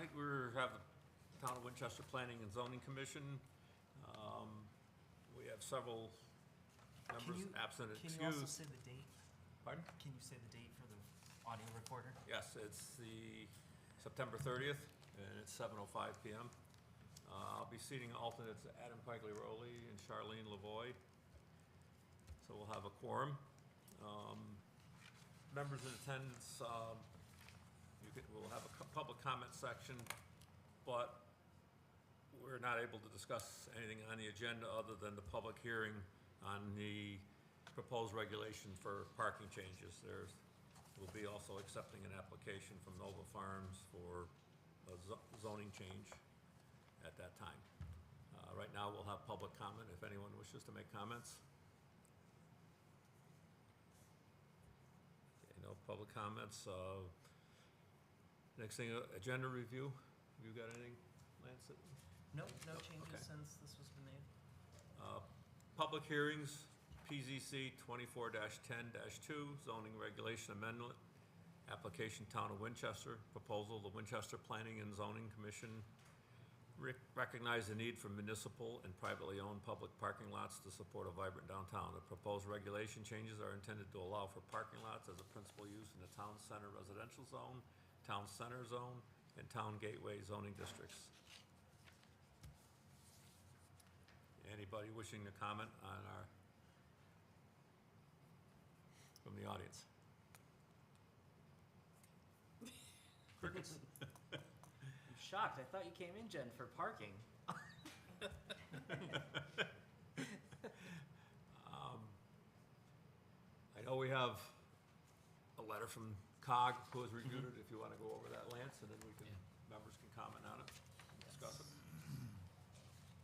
tonight we have the Town of Winchester Planning and Zoning Commission. We have several members absent and excused. Can you also say the date? Pardon? Can you say the date for the audio recorder? Yes, it's the September 30th, and it's 7:05 p.m. I'll be seating alternates Adam Quigley-Rowley and Charlene Lavoy. So we'll have a quorum. Members in attendance, we'll have a public comment section, but we're not able to discuss anything on the agenda other than the public hearing on the proposed regulation for parking changes. We'll be also accepting an application from Nova Farms for a zoning change at that time. Right now, we'll have public comment if anyone wishes to make comments. Okay, no public comments. Next thing, agenda review. Have you got anything, Lance? No changes Okay. since this was made. Public hearings, PZC 24-10-2, zoning regulation amendment, application Town of Winchester, proposal the Winchester Planning and Zoning Commission recognize the need for municipal and privately owned public parking lots to support a vibrant downtown. The proposed regulation changes are intended to allow for parking lots as a principal use in the town center residential zone, town center zone, and town gateway zoning districts. Anybody wishing to comment on from the audience? Crickets. I'm shocked. I thought you came in, Jen, for parking. I know we have a letter from COG who has reviewed it, if you want to go over that, Lance, and then members can comment on it, discuss it.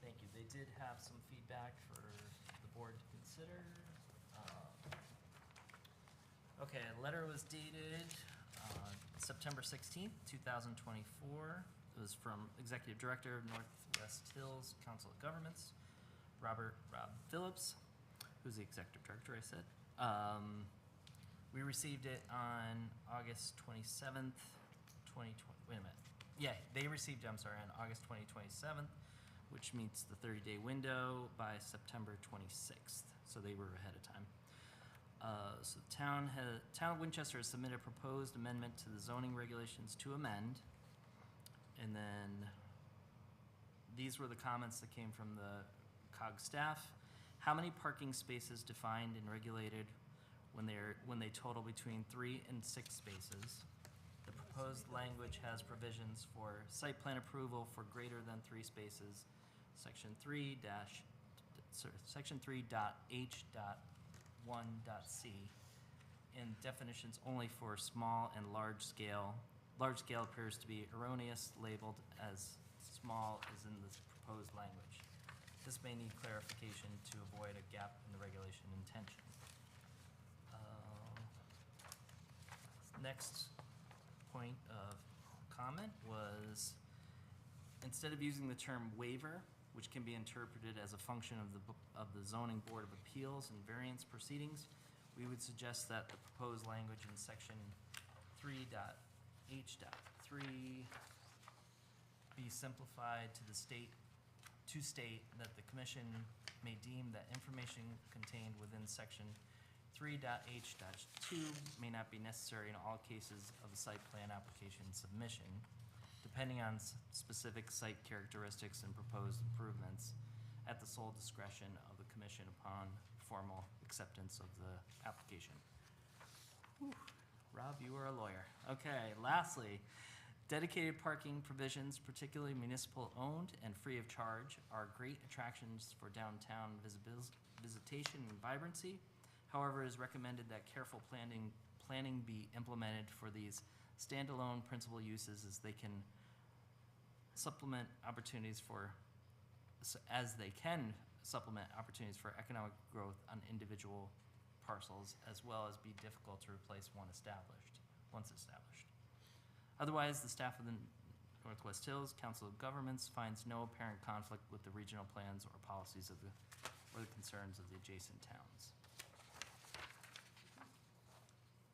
Thank you. They did have some feedback for the board to consider. Okay, a letter was dated September 16th, 2024. It was from Executive Director of Northwest Hills Council of Governments, Rob Phillips, who's the Executive Director, I said. We received it on August 27th, 2020. Wait a minute. Yeah, they received it, I'm sorry, on August 27th, which meets the 30-day window by September 26th. So they were ahead of time. So the town of Winchester has submitted a proposed amendment to the zoning regulations to amend. And then these were the comments that came from the COG staff. How many parking spaces defined and regulated when they total between 3 and 6 spaces? The proposed language has provisions for site plan approval for greater than 3 spaces. Section 3.H.1.c, and definitions only for small and large scale. Large scale appears to be erroneous, labeled as small as in this proposed language. This may need clarification to avoid a gap in the regulation intention. Next point of comment was, instead of using the term waiver, which can be interpreted as a function of the Zoning Board of Appeals and variance proceedings, we would suggest that the proposed language in section 3.H.3 be simplified to state that the commission may deem that information contained within section 3.H.2 may not be necessary in all cases of a site plan application submission, depending on specific site characteristics and proposed improvements at the sole discretion of the commission upon formal acceptance of the application. Whew. Rob, you are a lawyer. Okay, lastly, dedicated parking provisions, particularly municipal owned and free of charge, are great attractions for downtown visitation and vibrancy. However, it is recommended that careful planning be implemented for these standalone principal uses as they can supplement opportunities for economic growth on individual parcels, as well as be difficult to replace once established. Otherwise, the staff of the Northwest Hills Council of Governments finds no apparent conflict with the regional plans or policies or the concerns of the adjacent towns.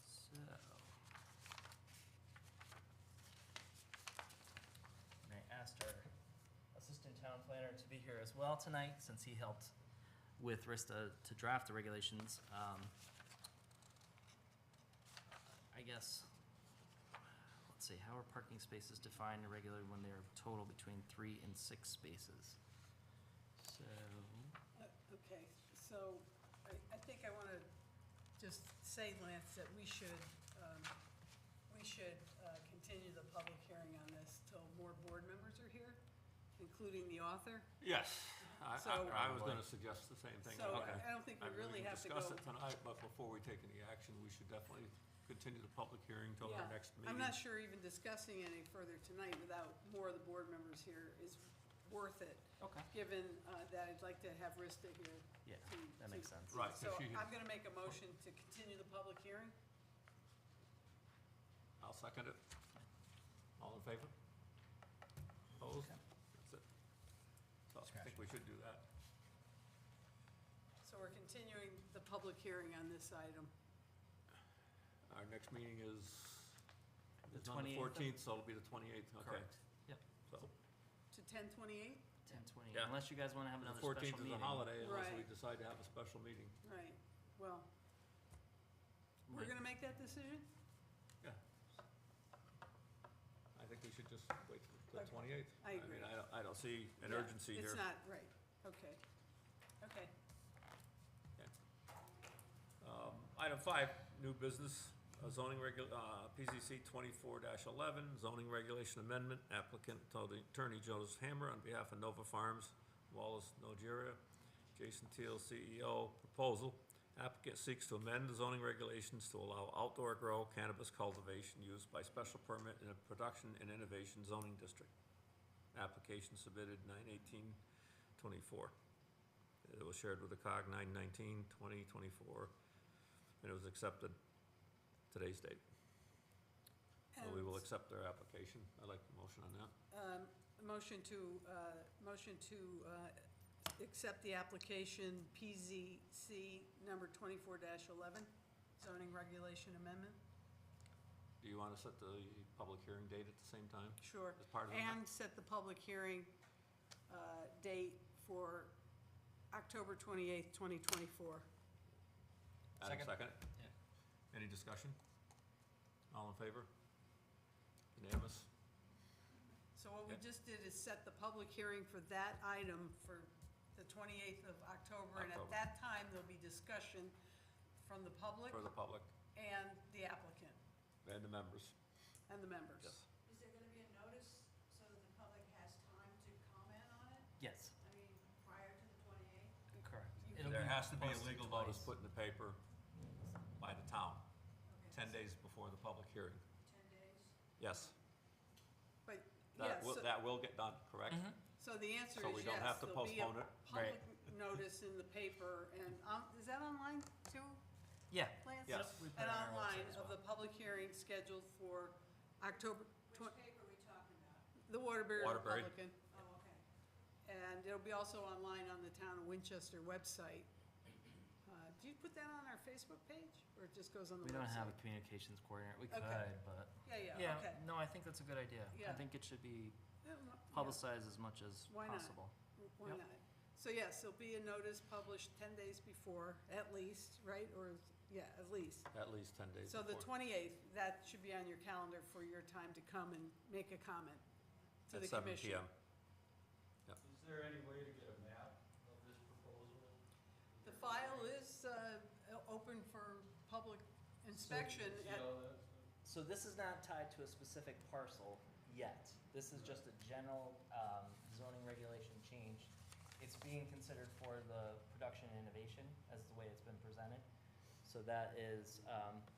So, Leonard to be here as well tonight, since he helped with Rista to draft the regulations. I guess, let's see, how are parking spaces defined and regulated when they are total between 3 and 6 spaces? So, Okay, so I think I want to just say, Lance, that we should continue the public hearing on this till more board members are here, including the author. Yes, So- I was gonna suggest the same thing. So Okay. I don't think we really can have to discuss go. it tonight, but before we take any action, we should definitely continue the public hearing till our Yeah, next meeting. I'm not sure even discussing any further tonight without more of the board members here is worth it, okay, given that I'd like to have Rista here. yeah, that makes sense. Right, 'cause So she can- I'm going to make a motion to continue the public hearing. I'll second it. All in favor? Opposed? Okay. That's it. So I think we should do that. So we're continuing the public hearing on this item. Our next meeting is The on the 28th of- 14th, so it'll be the 28th, okay. Correct. Yep, So, To 10:28? 10:20, Yeah. unless you guys want to have the another special 14th meeting. is a holiday unless we Right. decide to have a special meeting. Right, well, we're Right. going to make that decision? Yeah. I think we should just wait till the Okay. 28th. I agree. mean, I don't see an Yeah, urgency here. It's not, right, okay. Okay, Item 5, new business, PZC 24-11, zoning regulation amendment, applicant Attorney Joseph Hammer on behalf of Nova Farms, Wallace, Nigeria, Jason Teal, CEO, proposal. Applicant seeks to amend the zoning regulations to allow outdoor grow cannabis cultivation used by special permit in a production and innovation zoning district. Application submitted 9/18/24. It was shared with the COG 9/19/2024, and it was accepted today's date. So we will And, accept their application. I'd like a motion on that. motion to accept the application PZC number 24-11, zoning regulation amendment? Do you want to set the public hearing date at the same time Sure. as part of the? And set the public hearing date for October 28th, 2024. Adam, Second. second? Yeah. Any discussion? All in favor? Unanimous? So what we Yeah. just did is set the public hearing for that item for the 28th of October. And at October. that time, there'll be discussion from the public For the public and the applicant and the members? and the members. Yes. Is there gonna be a notice so that the public has time to comment on it? Yes, I mean, prior to the 28th? correct. You- It'll There be has to be a posted legal notice twice. put in the paper by the town, Okay, 10 days before the public hearing. 10 days? Yes, But, yeah, that will get done, correct? Mhm. so the answer So is we yes. don't have to There'll be a postpone it? public notice in the paper, and is that online too, Yeah. Lance? Yes. We put And it on our online website as of the well. public hearing scheduled for October, Which paper are we talking about? the Waterbury Waterbury. Republican. Oh, okay. And it'll be also online on the Town of Winchester website. Do you put that on our Facebook page, or it just goes on the website? We don't have a communications coordinator. We could, Okay. but Yeah, okay. no, I think that's a good idea. I Yeah. think it should be Yeah, publicized as much as Why not? possible. Why Yep. not? So yes, there'll be a notice published 10 days before, at least, right? Or, yeah, at least. At least 10 days So the before. 28th, that should be on your calendar for your time to come and make a comment to At the 7 commission. PM. Is there any way to get a map of this proposal? The file is open for public inspection. See at- all that? So this is not tied to a specific parcel yet. This is just a general zoning regulation change. It's being considered for the production and innovation as the way it's been presented. So that is,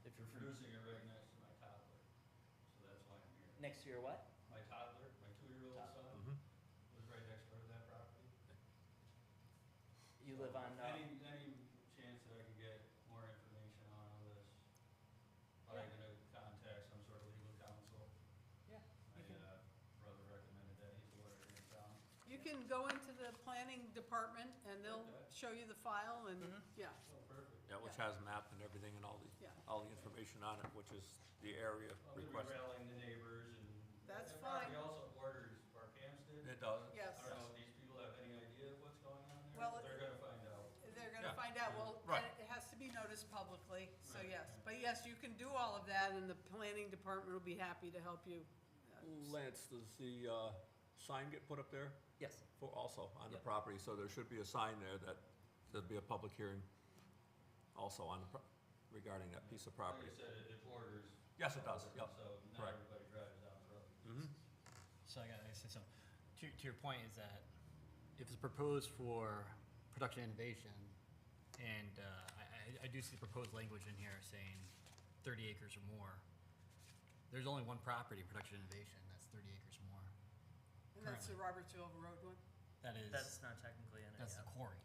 if You're you're producing it right next to my toddler, so that's why I'm here. next to your what? My toddler, my 2-year-old Toddler. son, Mhm. was right next door to that property. You live on, Any chance that I could get more information on all this? Probably gonna contact some sort of legal counsel. Yeah, My you can. brother recommended that, he's a lawyer here in town. You can go into the planning department and they'll Okay. show you the file and, Mhm. yeah, Oh, perfect. Yeah, which Yeah. has a map and everything and Yeah. all the information on it, which is the area I'm gonna be requested. rallying the neighbors and. That's that property fine. also borders Park Hampstead. It does. yes. I don't know if these people have any this publicly, so yes. But yes, you can do all of that, and the planning department will be happy to help you. Lance, does the sign get put up there Yes. for also on the Yep. property? So there should be a sign there that there'll be a public hearing also on the, regarding that piece of Like property. I said, it borders. Yes, it does, yep. So not Correct. everybody drives down the road. Mm-hmm. So I gotta say something. To your point is that if it's proposed for production innovation, and I do see the proposed language in here saying 30 acres or more, there's only one property, production innovation, that's 30 acres or more. And that's the Robertsville Road one? That is, That's not technically in it that's yet. the quarry.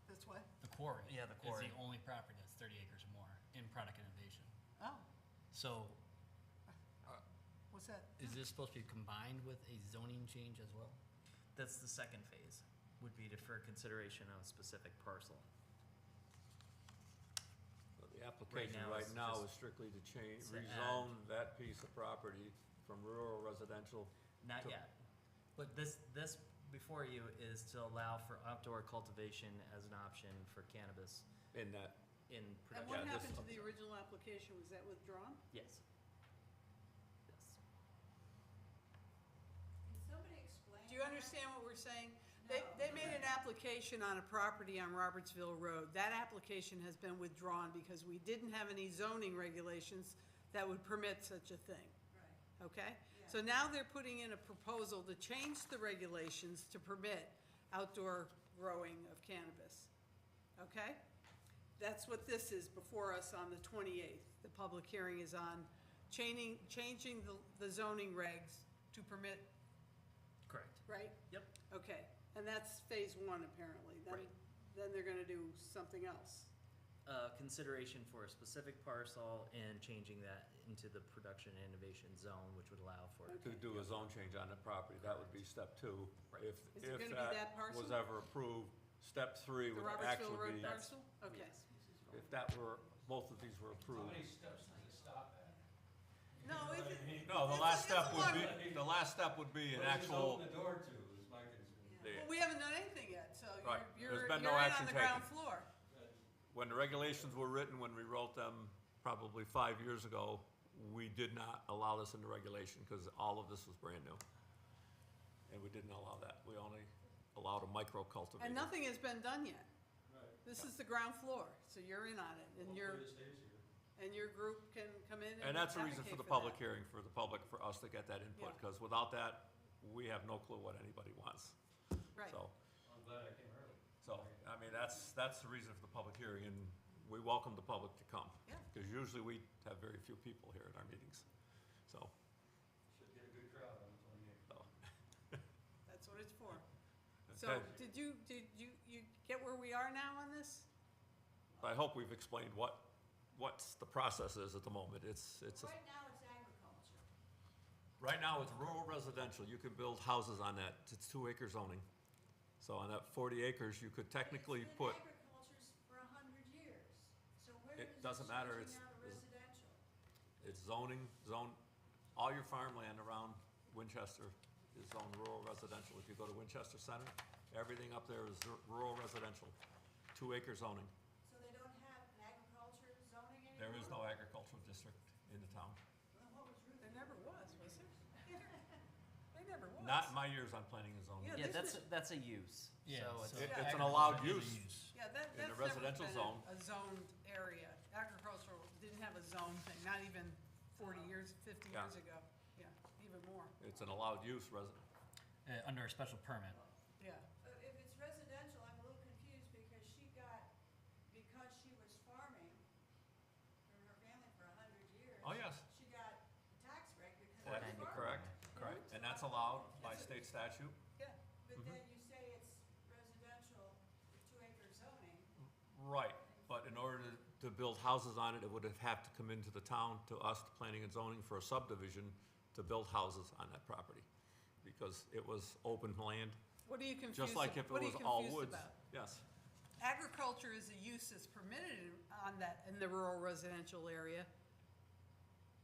That's what? The quarry. Yeah, the Is quarry. the only property that's 30 acres or more in product innovation. Oh, So what's that? is this supposed to be combined with a zoning change as well? That's the second phase, would be to, for consideration of a specific parcel. So the application now right it's now just is strictly to change, to add- rezone that piece of property from rural residential. Not So- yet. But this before you is to allow for outdoor cultivation as an option for cannabis In that, in And production. what Yeah, this- happened to the original application? Was that withdrawn? Yes. Yes. Can somebody explain? Do you that? understand what we're saying? No. They made an application on a property on Robertsville Road. That application has been withdrawn because we didn't have any zoning regulations that would permit such a thing, Right, okay? yeah. So now they're putting in a proposal to change the regulations to permit outdoor growing of cannabis, okay? That's what this is before us on the 28th. The public hearing is on changing the zoning regs to permit, Correct. right? Yep. Okay, and that's phase one apparently. Right. Then they're gonna do something else. Consideration for a specific parcel and changing that into the production and innovation zone, which would allow for. to do a zone change on the property, that would be step 2. Right. If, Is it if gonna be that that parcel? was ever approved, step 3 The would Robertsville actually Road be, parcel? Okay. Yes. if that were, both of these were How approved. many steps does it stop at? No, You know if what I it- mean? No, the It's last a- it's step a would long- be, the last step would be an What does this actual, open the door to, is my concern. the- Well, we haven't done anything yet, so Right. you're There's in been no on action the ground taken. floor. when the regulations were written, when we wrote them probably 5 years ago, we did not allow this in the regulation because all of this was brand new. And we didn't allow that. We only allowed a micro cultivator. And nothing has been done yet. Right. This is the ground floor, so you're in on it, and Hopefully it stays here. your group can come in And that's the reason for advocate the that. public hearing, for the public, for us to get that input, Yeah. because without that, we have no clue what anybody wants. Right. So, I'm glad I came early. I mean, that's the reason for the public hearing, and we welcome the public to come. Yeah. Because usually we have very few people here at our meetings, so. Should get a good crowd on the 28th. so. That's what it's for. So, Okay. did you get where we are now on this? I hope we've explained what's the process is at the moment. It's, Right now, it's agriculture. right now it's rural residential. You can build houses on that. It's 2-acre zoning. So on that 40 acres, you could technically put, It's been agriculture for 100 years, so where It is it doesn't matter, changing it's- out of residential? it's zone, all your farmland around Winchester is zoned rural residential. If you go to Winchester Center, everything up there is rural residential, 2-acre zoning. So they don't have an agriculture zoning anymore? There is no agricultural district in the town. Well, what was Ruth? There never was there? There never was. Not in my years on planning and zoning. Yeah, Yeah, this that's a use. Yeah, So it's, so- It's Yeah, an allowed agriculture is a use. Yeah, in the that's never residential been zone. a zoned area. Agricultural didn't have a zone thing, not even 40 years, 50 Yeah. years ago. Yeah, even more, It's an allowed use resident. Under a special permit. yeah. If it's residential, I'm a little confused because because she was farming for her family for 100 years. Oh, yes. She got a tax break because Four of ninety. farming. Correct, correct. And that's allowed by state statute. Yeah, But then you say it's residential with 2-acre zoning. Right, but in order to build houses on it, it would have to come into the town, to us, to planning and zoning for a subdivision, to build houses on that property. Because it was open land, what are you confused, just like if it what are you was all confused woods. about? Yes, Agriculture is a use that's permitted in the rural residential area.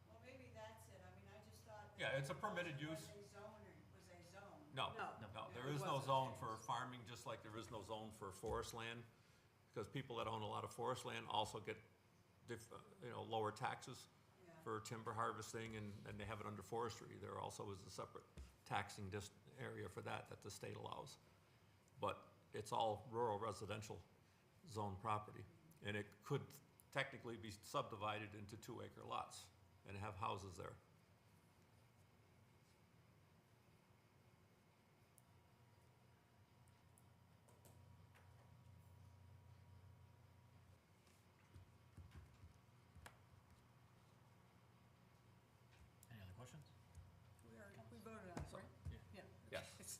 Well, maybe that's it. I mean, I just thought. that Yeah, it's a permitted agriculture use. Was a zone. no, No. no, there it is no wasn't. zone for farming, just like there is no zone for forest land. Because people that own a lot of forest land also get lower taxes Yeah. for timber harvesting, and they have it under forestry. There also is a separate taxing area for that the state allows. But it's all rural residential zone property, and it could technically be subdivided into 2-acre lots and have houses there. Any other questions? We voted on it, So, right? Yeah. Yeah. Yes, yes.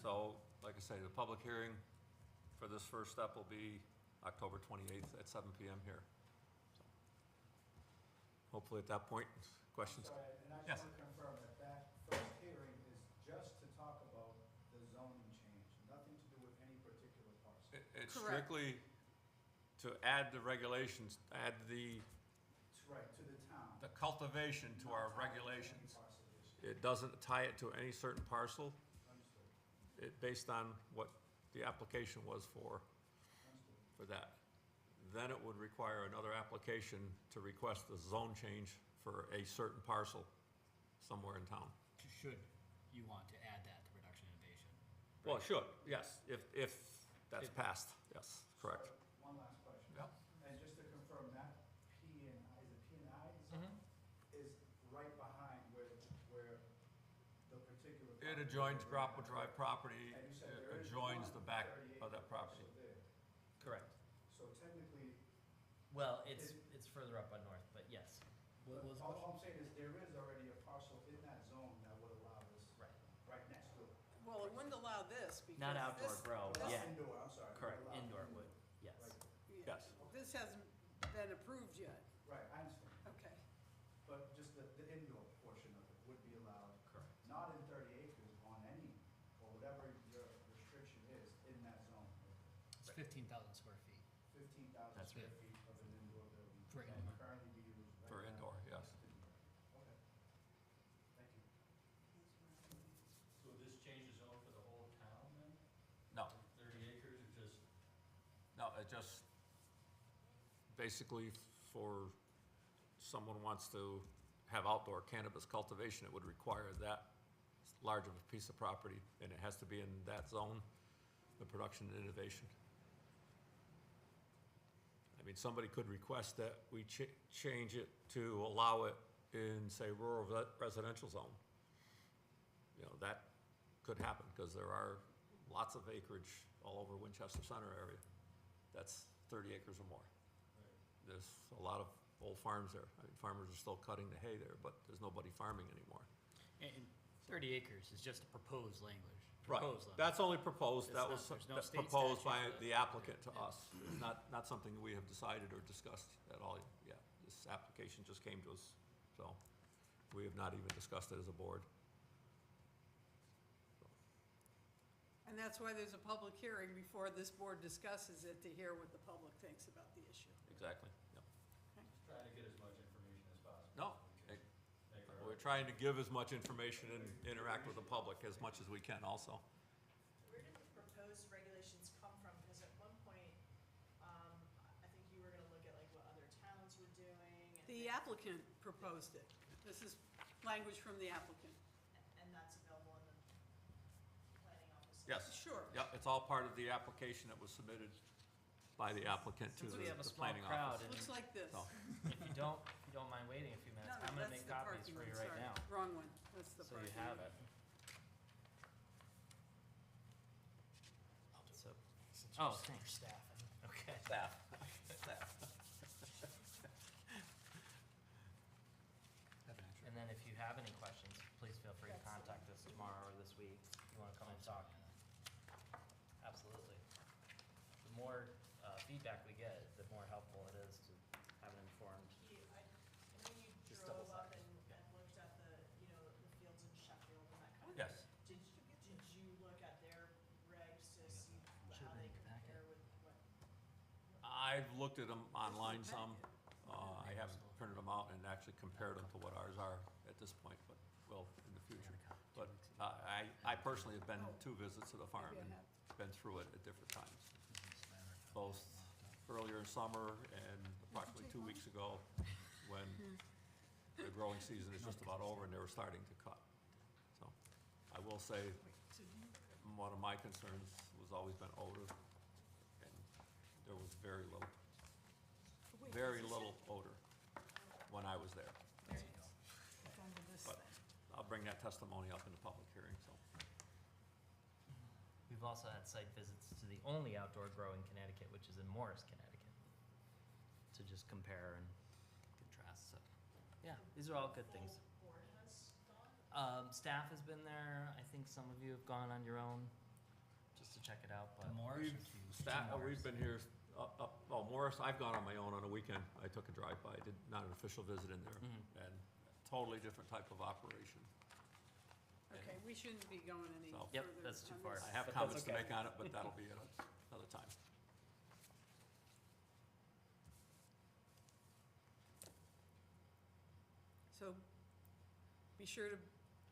So, like I say, the public hearing for this first step will be October 28th at 7 PM here. So, hopefully at that point, questions? Sorry, and I Yes. just want to confirm that that first hearing is just to talk about the zoning change, nothing to do with any particular parcel. It's Correct. strictly to add the regulations, add the It's right, to the town. cultivation to our not tied to any regulations. parcel issue. It doesn't tie it to any certain parcel, Understood, based on what the application was for understood. that. Then it would require another application to request a zone change for a certain parcel somewhere in town. Should you want to add that to production innovation? Well, it should, yes, if that's If- passed, yes, correct. So, one last question. Yep. And just to confirm, that P and I, is it P and I Mm-hmm. is right behind where the particular. It property adjoins that we're in Grapple now, Drive right? property, And you said it there is adjoins one the back 38 of that property. parcel there. Correct. So technically, Well, it's further up on north, but yes. What was the all question? I'm saying is there is already a parcel in that zone that would allow this. Right. Right next to it. Well, it wouldn't allow this because Not outdoor this- grow, Well, yeah. Indoor, I'm sorry. Correct, Allow indoor would, yes. Right. yeah, Yes. This hasn't been approved yet. Right, I understand. Okay. But just the indoor portion of it would be allowed, Correct. not in 30 acres on any, or whatever your restriction is in that zone. It's 15,000 square feet. 15,000 That's square right. feet of an indoor building. For that indoor. currently be used right For now indoor, yes. as indoor. Okay. Thank you. So would this change the zone for the whole town then? No, 30 acres or just, no, it just, basically for someone wants to have outdoor cannabis cultivation, it would require that large of a piece of property, and it has to be in that zone, the production and innovation. I mean, somebody could request that we change it to allow it in, say, rural residential zone. You know, that could happen, because there are lots of acreage all over Winchester Center area. That's 30 acres or more. There's a lot of old farms there. I mean, farmers are still cutting the hay there, but there's nobody farming anymore. And 30 acres is just a proposed language. Right, Proposed language. that's only proposed, It's that not- was there's no that's state proposed by statute that- the applicant to Yeah. us. It's not something we have decided or discussed at all yet. This application just came to us, so we have not even discussed it as a board. And that's why there's a public hearing before this board discusses it, to hear what the public thinks about the issue. Exactly, yep. just trying to get as much information as possible. No, so we can make our- we're trying to give as much information and interact with the public as much as we can also. Where did the proposed regulations come from? Because at one point, I think you were gonna look at like what other towns were doing. The applicant proposed it. This is language from the applicant. And that's available in the planning office. Yes. Sure. Yep, it's all part of the application that was submitted by the applicant to Since the we have a the small planning crowd office. and Looks like this. So, if you don't mind waiting a few minutes, No, I'm gonna that's make the copies parking for one, you right sorry. now, Wrong one. That's the so parking. you have one. it. So, Since oh, you're thanks. staffing. Okay. Staff. Have an extra. And then if you have any questions, please feel free to contact us tomorrow or this week. If you wanna come and talk. Absolutely. The more feedback we get, the more helpful it is to have an informed. I know you Just drove double up check. and looked at the fields in Sheffield and that kind of. Yes. Did you look at their regs to see Should've how been they in your packet. compare with what? I've looked at them online some. I haven't printed them out and actually compared them to what ours are at this point, but will in the future. But I personally have been 2 visits to the farm Maybe I and have. been through it at different times, both earlier in summer and approximately 2 weeks ago, when the growing season is just about over and they were starting to cut. So, I will say, one of my concerns was always been odor, and there was very little odor when I was there. There you go. It's under this But thing. I'll bring that testimony up in the public hearing, so. We've also had site visits to the only outdoor grow in Connecticut, which is in Morris, Connecticut, to just compare and contrast, so, yeah, these are all good things. Board has gone? Staff has been there, I think some of you have gone on your own, just to check it out, but. We've been here, Morris, I've gone on my own on a weekend. I took a drive-by, did not an official visit in there, Mhm. and totally different type of operation. Okay, we shouldn't be going any So- further. Yep, that's too on far. this. I have But that's comments to okay. make on it, but that'll be at another time. So be sure to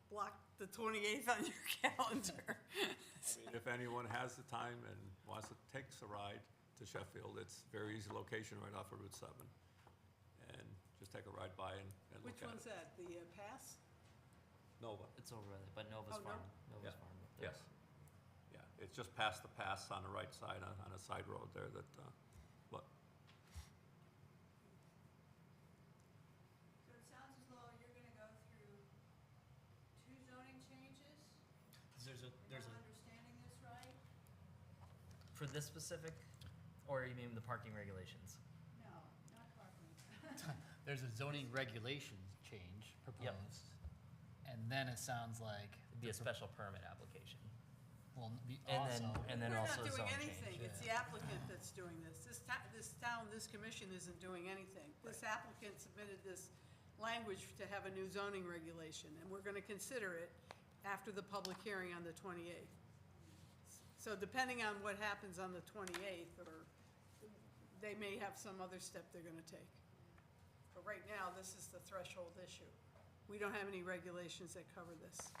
block the 28th on your calendar. I mean, if anyone has the time and wants to take a ride to Sheffield, it's a very easy location right off of Route 7. And just take a ride by and look Which at one's it. that, the Pass? It's Nova, over there, but Nova's Oh, no. Farm, Nova's Yeah. Farm up there. yes. Yeah, it's just past the pass on the right side, on a side road there that, but So it sounds as though you're gonna go through 2 zoning changes? There's Am I understanding this right? For this specific, or you mean the parking regulations? No, not parking. there's a zoning regulations change proposed. And then it sounds like. It'd be a special permit application. Will be And also. then We're also not doing zone anything, change. it's the applicant that's doing this. This town, this commission isn't doing anything. This applicant submitted this language to have a new zoning regulation, and we're gonna consider it after the public hearing on the 28th. So depending on what happens on the 28th, or they may have some other step they're gonna take. But right now, this is the threshold issue. We don't have any regulations that cover this,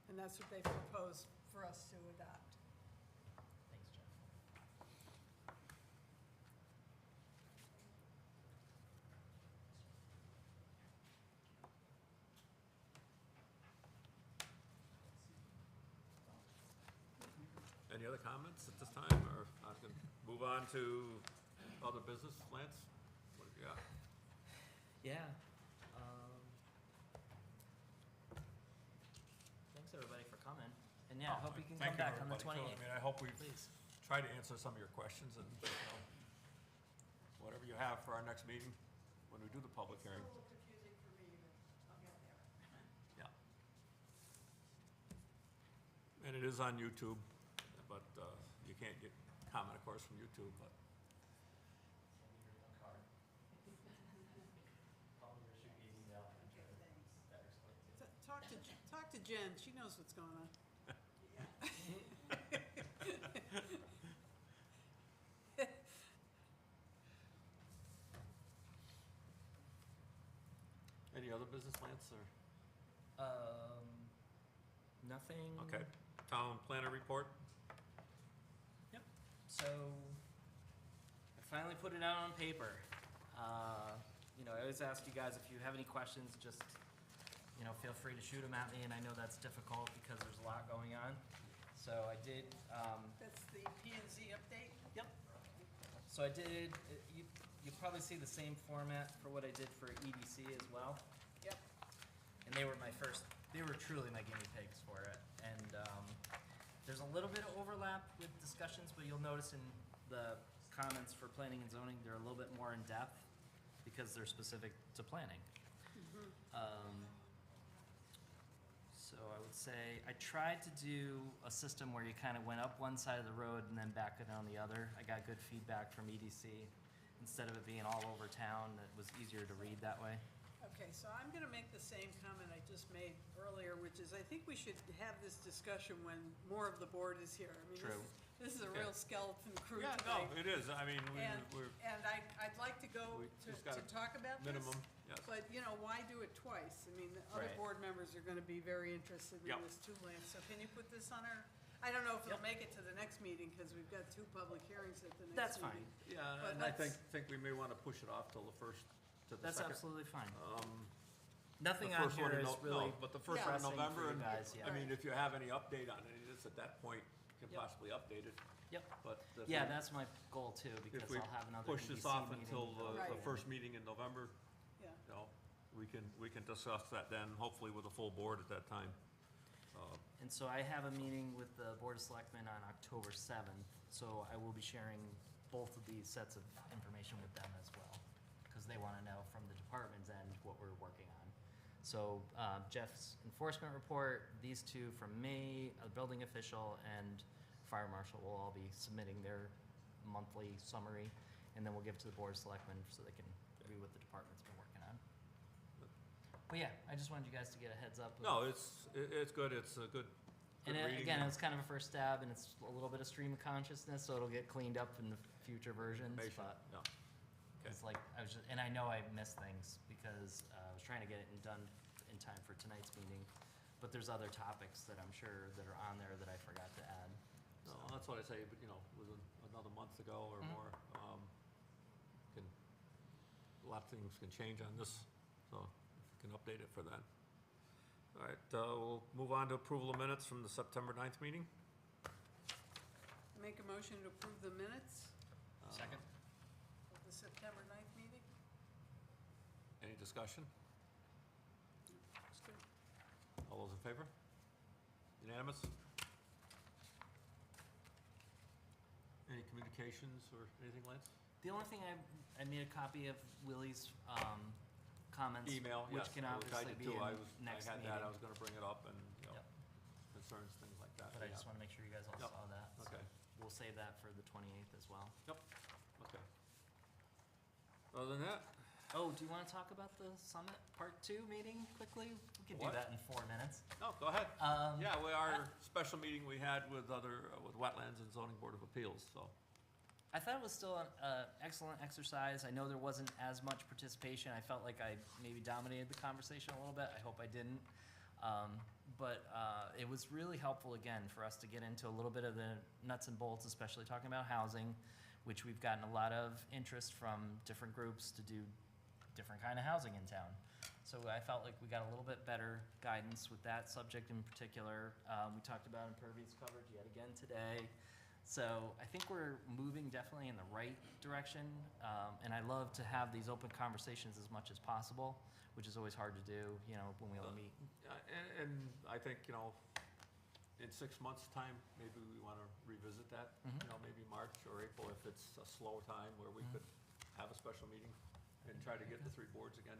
and that's what they proposed for us to adopt. Thanks, Jeff. any other comments at this time, or I can move on to other business, Lance? What have you got? Yeah. Thanks, everybody, for coming. And yeah, I hope you can come Thank you, back on the everybody, too. 28th. I mean, I hope we've Please. tried to answer some of your questions, and, whatever you have for our next meeting, when we do the public hearing. It's a little confusing for me, but I'll get there. Yeah. And it is on YouTube, but you can't get comment, of course, from YouTube, but. Talk to Jen, she knows what's going on. Any other business, Lance, or? Nothing. Okay, town planner report? Yep. So, I finally put it out on paper. I always ask you guys if you have any questions, just, feel free to shoot them at me, and I know that's difficult because there's a lot going on. So I did, That's the P and Z update? Yep. So I did, you probably see the same format for what I did for EDC as well. Yep. And they were truly my guinea pigs for it. And there's a little bit of overlap with discussions, but you'll notice in the comments for planning and zoning, they're a little bit more in depth because they're specific to planning. So I would say, I tried to do a system where you kind of went up one side of the road and then back it on the other. I got good feedback from EDC. Instead of it being all over town, it was easier to read that way. Okay, so I'm gonna make the same comment I just made earlier, which is I think we should have this discussion when more of the board is here. I mean, True. This is a Okay. real skeleton crew Yeah, tonight. no, it is, I mean, And, we're and I'd like to go We to just gotta talk about this. minimum, yes. But, why do it twice? I mean, the other Right. board members are gonna be very interested in Yep. this too, Lance. So can you put this on our I don't know if it'll Yep. make it to the next meeting, because we've got 2 public hearings at the next meeting. That's fine. Yeah, But and I think, let's- we may want to push it off till the first, to the That's second. absolutely fine. The Nothing on first one here in is No- really No, but the first Yeah. one in pressing for November, you and, guys, yeah. I mean, if you have any update on any of this at that point, you can Yep. possibly update it, Yep. but. if Yeah, we- that's my goal too, because If we I'll have another push this EDC off meeting. until the Right. first meeting in November, Yeah. you know, we can discuss that then, hopefully with a full board at that time. And so I have a meeting with the Board of Selectmen on October 7th, so I will be sharing both of these sets of information with them as well, because they want to know from the department's end what we're working on. So Jeff's enforcement report, these two from me, a building official, and fire marshal will all be submitting their monthly summary, and then we'll give it to the Board of Selectmen so they can review what the department's been working on. But yeah, I just wanted you guys to get a heads up. of- No, it's good, it's a good And reading. again, it's kind of a first stab, and it's a little bit of stream of consciousness, so it'll get cleaned up in the future versions. information, But yeah. Okay. it's like and I know I missed things because I was trying to get it done in time for tonight's meeting. But there's other topics that I'm sure that are on there that I forgot to add. No, that's what I say, but, within another month ago or Mhm. more, a lot of things can change on this, so if you can update it for that. All right, we'll move on to approval of minutes from the September 9th meeting. Make a motion to approve the minutes Second? of the September 9th meeting? Any discussion? It's good. All those in favor? Unanimous? Any communications or anything, Lance? The only thing I made a copy of Willie's comments. Email, yes. Which can I obviously did be too. in I next had meeting. that, I was gonna bring it up and, Yep. concerns, things like that. But I yeah. just want to make sure you guys all Yep. saw that. so Okay, We'll save that for the 28th as well. okay. Other than that, Oh, do you want to talk about the Summit Part 2 meeting quickly? We could do What? that in 4 minutes. no, go ahead. Um, Yeah, our special meeting we had with with Wetlands and Zoning Board of Appeals, so. I thought it was still an excellent exercise. I know there wasn't as much participation. I felt like I maybe dominated the conversation a little bit. I hope I didn't. But it was really helpful, again, for us to get into a little bit of the nuts and bolts, especially talking about housing, which we've gotten a lot of interest from different groups to do different kind of housing in town. So I felt like we got a little bit better guidance with that subject in particular. We talked about impervious coverage yet again today. So I think we're moving definitely in the right direction, and I love to have these open conversations as much as possible, which is always hard to do, when we all meet. And I think, in 6 months' time, maybe we want to revisit that, Mhm. maybe March or April, if it's a slow time where we Mhm. could have a special meeting and try to get the 3 boards again,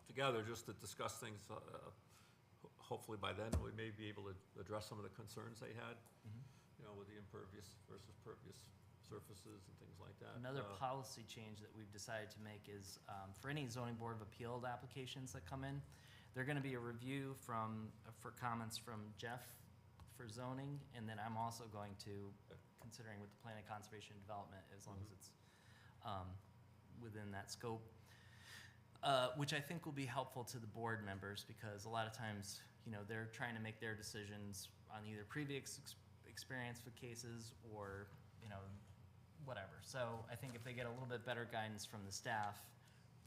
together, just to discuss things. Hopefully by then, we may be able to address some of the concerns they had, Mhm. with the impervious versus pervious surfaces and things like that. Another policy change that we've decided to make is, for any zoning board of appeal applications that come in, they're gonna be a review for comments from Jeff for zoning, and then I'm also going to, considering with the planning, conservation, and development, as long as it's, within that scope, which I think will be helpful to the board members, because a lot of times, they're trying to make their decisions on either previous experience with cases or, whatever. So I think if they get a little bit better guidance from the staff,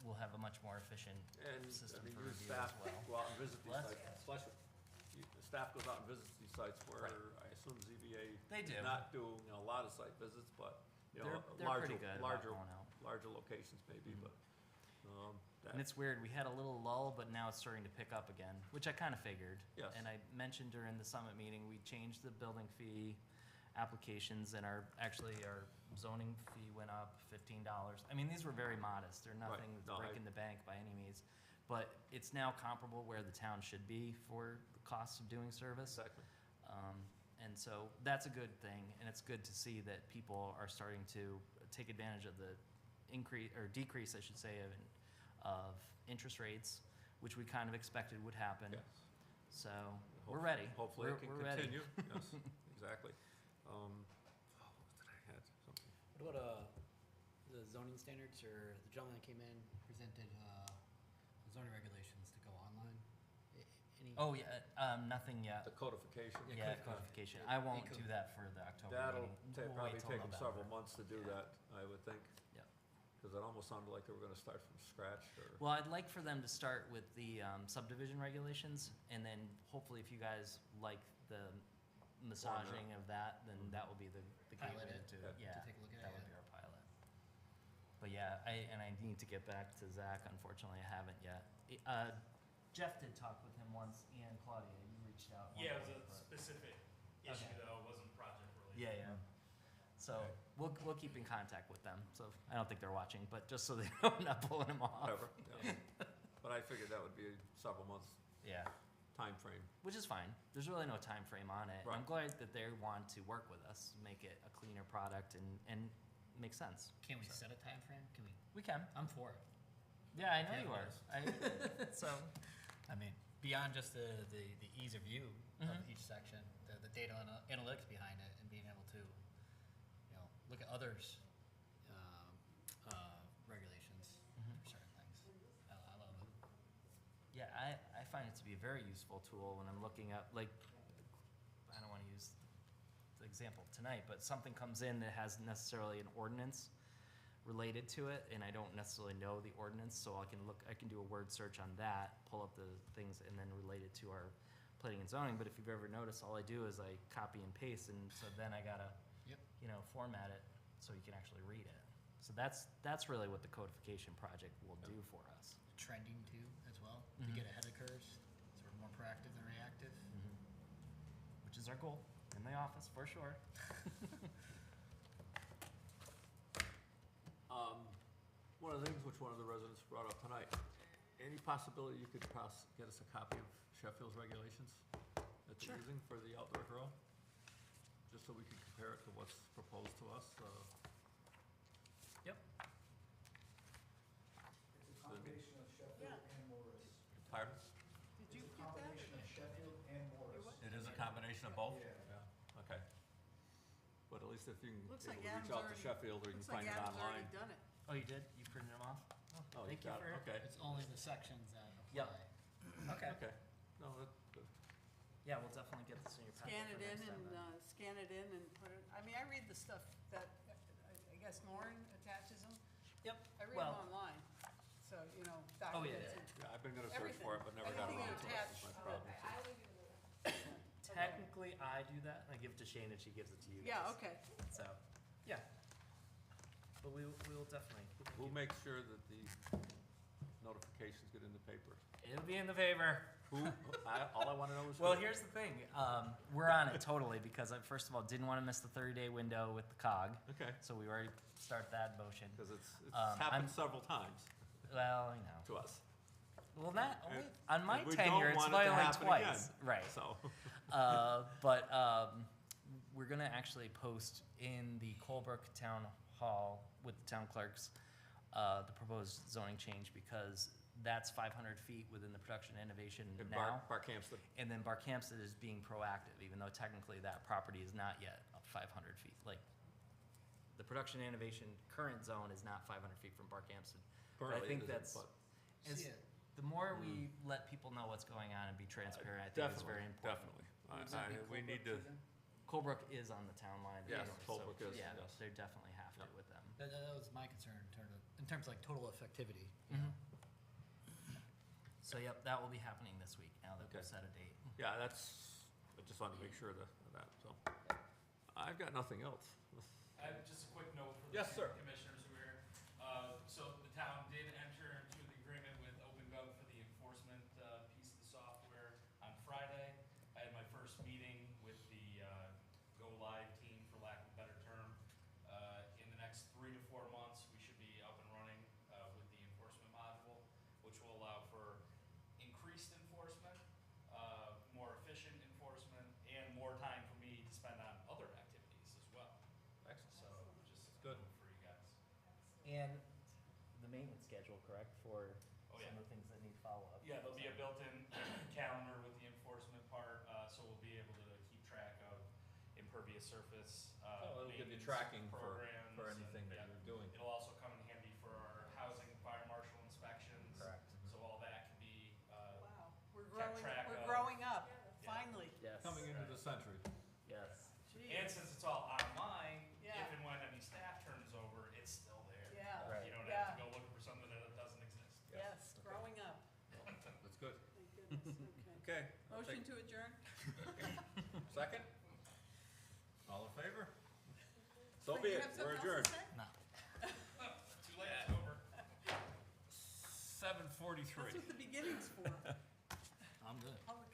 we'll have a much more efficient And, system you for review staff as well. go out and visit these Bless sites, bless you. The staff goes out and visits these sites where Right. I assume ZBA They do. is not doing a lot of site visits, but, They're larger, pretty good about larger, going out. larger locations maybe, Mhm. but, And it's weird, we had a little lull, but now it's starting to pick up again, which I kind of figured. Yes. And I mentioned during the summit meeting, we changed the building fee applications, and our zoning fee went up $15. I mean, these were very modest, they're nothing that's No, breaking the bank by any means. But it's now comparable where the town should be for the costs of doing service. Exactly. And so that's a good thing, and it's good to see that people are starting to take advantage of the increase, or decrease, I should say, of interest rates, which we kind of expected would happen. Yes. So, we're ready. Hopefully it We're- can we're ready. continue, yes, exactly. What did I had, something? What about, the zoning standards, or the gentleman that came in, presented, zoning regulations to go online? Any? Oh, yeah, nothing yet. The codification. Yeah, codification. I won't do that for the October That'll meeting. We'll probably wait till take them several November. months to do Yeah. that, I would think. Yeah. Because it almost sounded like they were gonna start from scratch, or, Well, I'd like for them to start with the subdivision regulations, and then hopefully if you guys like the massaging of that, then that will be the Pilot gateway it. to, Yeah. yeah, To take a look at it, that would yeah. be our pilot. But yeah, I need to get back to Zach, unfortunately, I haven't yet. Jeff did talk with him once, and Claudia, you reached out. Yeah, it one was a point, specific Okay. issue though, it wasn't project but- related. Yeah, yeah. So we'll keep in contact with them, so I don't think they're watching, but just so they know I'm not pulling them off. whatever, yeah. But I figured that would be several months Yeah. time frame. Which is fine. There's really no time frame on it. Right. I'm glad that they want to work with us, make it a cleaner product and make sense. Can we set a time frame? Can we? We can. I'm for it. Yeah, I know Yeah, you are. So, I mean, beyond just the ease of view Mhm. of each section, the data analytics behind it, and being able to, look at others' regulations Mhm. for certain things. I love it. yeah, I find it to be a very useful tool when I'm looking at, like, I don't want to use the example tonight, but something comes in that has necessarily an ordinance related to it, and I don't necessarily know the ordinance, so I can do a word search on that, pull up the things, and then relate it to our planning and zoning. But if you've ever noticed, all I do is I copy and paste, and so then I gotta, Yep. format it so you can actually read it. So that's really what the codification project will do for us. Trending too, as well, Mhm. to get ahead of curves, sort of more proactive than reactive. Which is our goal in the office, for sure. One of the things which one of the residents brought up tonight, any possibility you could get us a copy of Sheffield's regulations that they're using for the outdoor grow? Just so we can compare it to what's proposed to us, Yep. It's a combination of Sheffield and Morris. pardon? Did you It's a get that? combination of Sheffield and Morris. It is a combination of both? Yeah. Okay. But at least if you can Looks able like to reach Adam's out to already- Sheffield, or you can Looks like find it Adam's online. already done it. Oh, you did? You printed them off? Oh, Thank you got it. for- Okay, It's only the sections that Yep. apply. Okay. okay. No, that's good. Yeah, we'll definitely get this in your packet Scan for it in next time and, then. scan it in and put it, I mean, I read the stuff that, I guess Lauren attaches them. Yep. I read them Well- online, so, Oh, yeah, documents yeah. and Yeah, I've been gonna search everything. for it, but never got Anything around to it, attached is my to problem. it. I leave you with Technically, I do that. I give it to Shane and she gives it to you guys. Yeah, okay. So, yeah. But we will definitely. Who makes sure that the notifications get in the paper? It'll be in the paper. Who? All I wanna know is who. Well, here's the thing. We're on it totally because I, first of all, didn't want to miss the 30-day window with the COG. Okay, So we already started that motion. because it's I'm- happened several times Well, to us. Well, not only, And- on my and we tenure, don't it's want it to only happen twice. again. Right. So, But we're gonna actually post in the Colebrook Town Hall with the town clerks, the proposed zoning change, because that's 500 feet within the production innovation and now. Barkhamsted, And then Barkhamsted is being proactive, even though technically that property is not yet up 500 feet. Like, the production innovation current zone is not 500 feet from Barkhamsted. But I currently think it isn't, that's, but as, See it. the more we let people know what's going on and be transparent, I think it's very important. Definitely. We need to, Colebrook is on the town line. Yes, anyway, Colebrook so, is, Yeah, yes. they definitely have to Yep. with them. That was my concern in terms of like total effectivity. So, yep, that will be happening this week, now that we've Okay. set a date. yeah, I just wanted to make sure of that, so. I've got nothing else. I have just a quick note for the Yes, sir. commissioners who are here. So the town did enter into the agreement with OpenGov for the enforcement piece of the software on Friday. I had my first meeting with the Go Live team, for lack of a better term. In the next 3 to 4 months, we should be up and running with the enforcement module, which will allow for increased enforcement, more efficient enforcement, and more time for me to spend on other activities as well. Excellent. So just Good. for you guys. And the maintenance schedule, correct, for Oh, yeah. some of the things that need follow-up? Yeah, there'll be a built-in calendar with the enforcement part, so we'll be able to keep track of impervious surface, Oh, it'll give you maintenance tracking for programs anything and, that yeah. you're doing. It'll also come in handy for our housing fire marshal inspections. Correct. So all that can be, Wow. We're kept growing, track we're of. growing century. Yes. And since it's all online, Yeah. if and when any staff turns over, it's still there. Yeah. Right. You don't Yeah. have to go looking for something that doesn't exist. Yes. Growing up, That's good. thank goodness, okay. Okay. I'll Motion take- to adjourn? Second? All in favor? So Wait, be you it, have we're something else adjourned. to say? No. Too late, over. 7:43. That's what the beginning's for. I'm good. Public